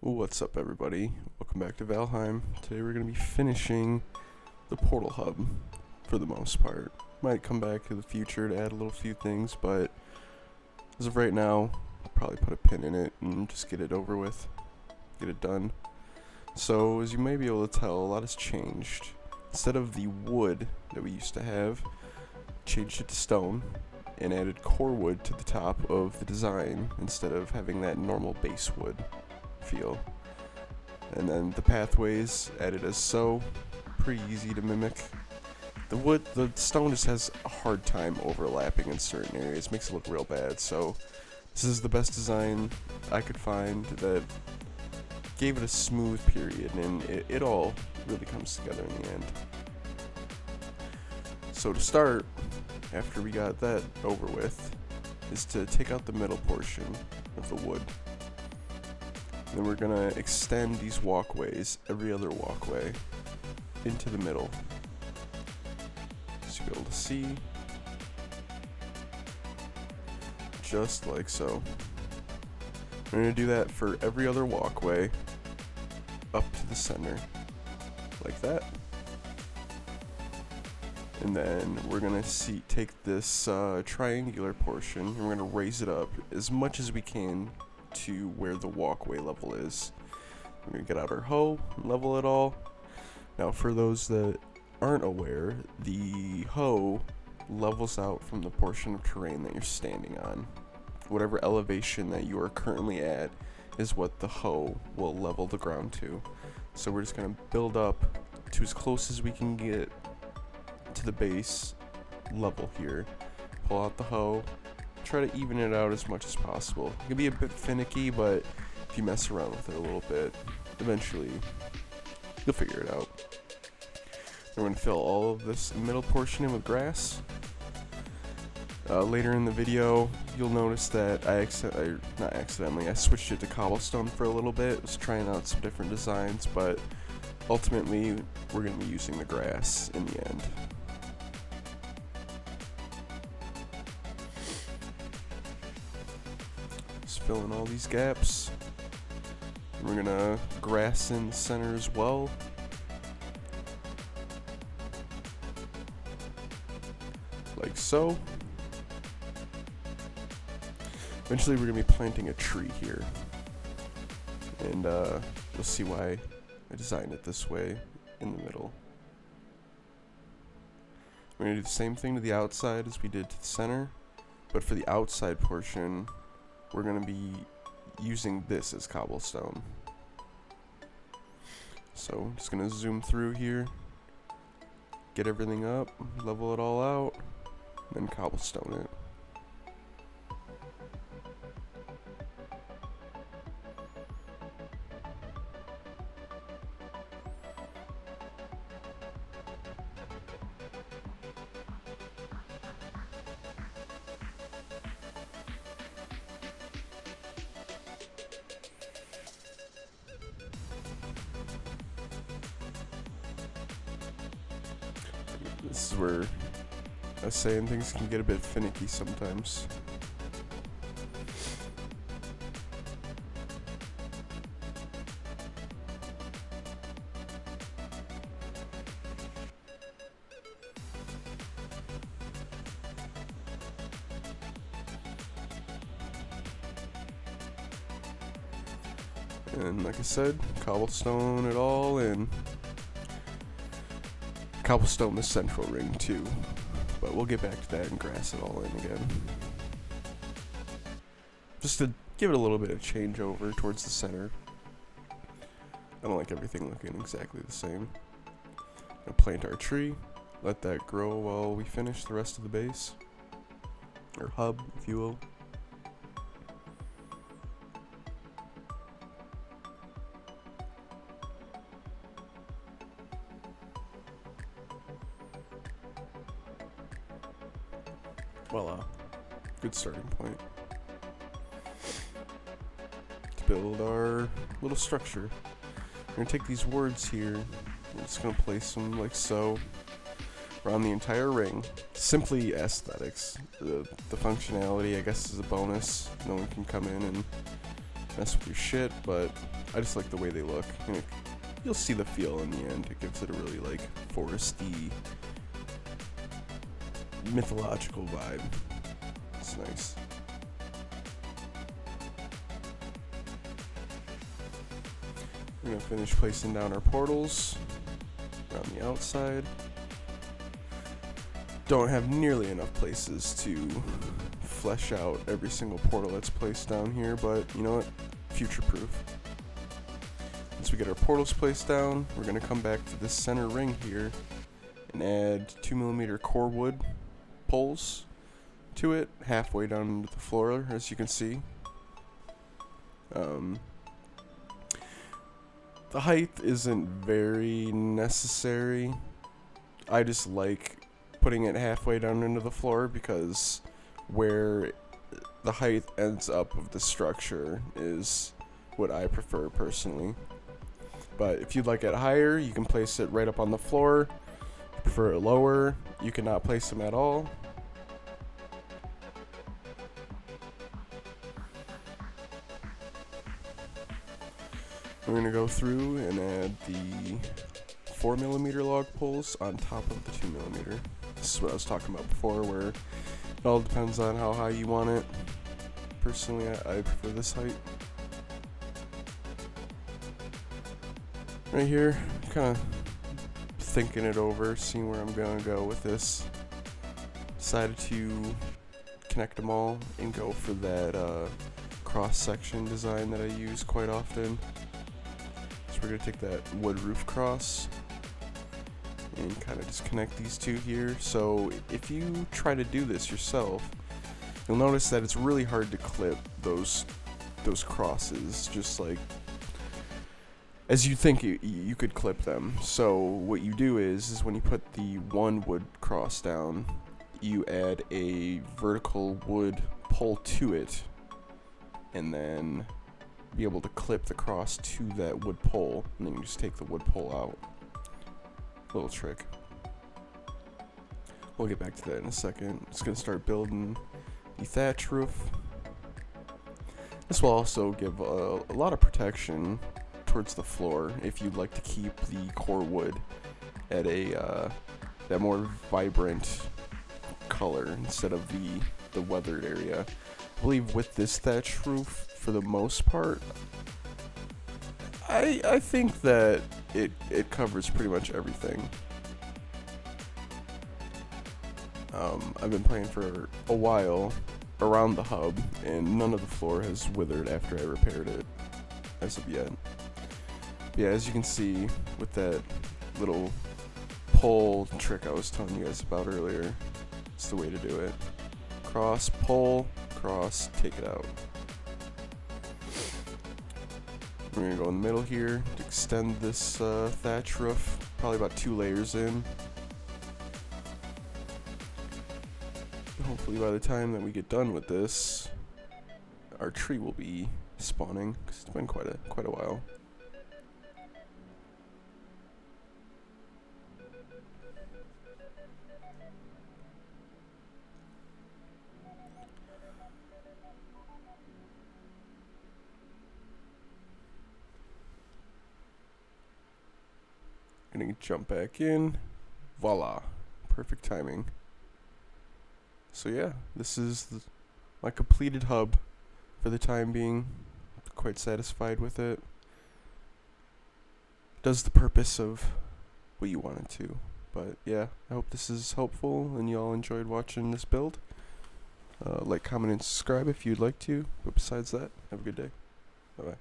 What's up, everybody? Welcome back to Valheim. Today we're going to be finishing the portal hub for the most part. Might come back in the future to add a little few things, but as of right now, I'll probably put a pin in it and just get it over with, get it done. So, as you may be able to tell, a lot has changed. Instead of the wood that we used to have, changed it to stone and added core wood to the top of the design instead of having that normal base wood feel. And then the pathways added as so, pretty easy to mimic. The stone just has a hard time overlapping in certain areas, makes it look real bad. So this is the best design I could find that gave it a smooth period, and it all really comes together in the end. So to start, after we got that over with, is to take out the middle portion of the wood. Then we're gonna extend these walkways, every other walkway, into the middle. So you'll be able to see, just like so. We're gonna do that for every other walkway, up to the center, like that. And then we're gonna take this triangular portion, and we're gonna raise it up as much as we can to where the walkway level is. We're gonna get out our hoe, level it all. Now, for those that aren't aware, the hoe levels out from the portion of terrain that you're standing on. Whatever elevation that you are currently at is what the hoe will level the ground to. So we're just gonna build up to as close as we can get to the base level here. Pull out the hoe, try to even it out as much as possible. It can be a bit finicky, but if you mess around with it a little bit, eventually you'll figure it out. We're going to fill all of this middle portion in with grass. Later in the video, you'll notice that I switched it to cobblestone for a little bit. I was trying out some different designs, but ultimately we're going to be using the grass in the end. Fill in all these gaps. We're gonna grass in the center as well. Like so. Eventually we're gonna be planting a tree here. And you'll see why I designed it this way in the middle. We're gonna do the same thing to the outside as we did to the center, but for the outside portion, we're going to be using this as cobblestone. So I'm just going to zoom through here, get everything up, level it all out, and then cobblestone it. This is where I was saying things can get a bit finicky sometimes. And like I said, cobblestone it all in. Cobblestone the central ring too, but we'll get back to that and grass it all in again. Just to give it a little bit of changeover towards the center. I don't like everything looking exactly the same. Gonna plant our tree, let that grow while we finish the rest of the base, or hub, if you will. Voila, good starting point to build our little structure. We're gonna take these words here, we're just gonna place them like so around the entire ring. Simply aesthetics. The functionality, I guess, is a bonus. No one can come in and mess with your shit, but I just like the way they look. And you'll see the feel in the end. It gives it a really like foresty, mythological vibe. It's nice. We're gonna finish placing down our portals around the outside. Don't have nearly enough places to flesh out every single portal that's placed down here, but you know what? Future proof. Once we get our portals placed down, we're gonna come back to this center ring here and add 2mm core wood poles to it, halfway down into the floor, as you can see. The height isn't very necessary. I just like putting it halfway down into the floor because where the height ends up of the structure is what I prefer personally. But if you'd like it higher, you can place it right up on the floor. If you prefer it lower, you cannot place them at all. We're going to go through and add the 4mm log poles on top of the 2mm. This is what I was talking about before, where it all depends on how high you want it. Personally, I prefer this height. Right here, kind of thinking it over, seeing where I'm going to go with this. Decided to connect them all and go for that cross-section design that I use quite often. So we're going to take that wood roof cross and kind of just connect these two here. So if you try to do this yourself, you'll notice that it's really hard to clip those crosses, just like as you think you could clip them. So what you do is when you put the one wood cross down, you add a vertical wood pole to it, and then be able to clip the cross to that wood pole, and then you just take the wood pole out. Little trick. We'll get back to that in a second. Just gonna start building the thatch roof. This will also give a lot of protection towards the floor if you'd like to keep the core wood at a that more vibrant color instead of the weathered area. I believe with this thatch roof, for the most part, I think that it covers pretty much everything. I've been playing for a while around the hub, and none of the floor has withered after I repaired it as of yet. Yeah, as you can see with that little pole trick I was telling you guys about earlier, it's the way to do it. Cross, pole, cross, take it out. We're going to go in the middle here to extend this thatch roof, probably about 2 layers in. Hopefully by the time that we get done with this, our tree will be spawning, because it's been quite a while. Gonna jump back in. Voila. Perfect timing. So yeah, this is my completed hub for the time being. Quite satisfied with it. Does the purpose of what you want it to. But yeah, I hope this is helpful and you all enjoyed watching this build. Like, comment, and subscribe if you'd like to. But besides that, have a good day. Bye-bye.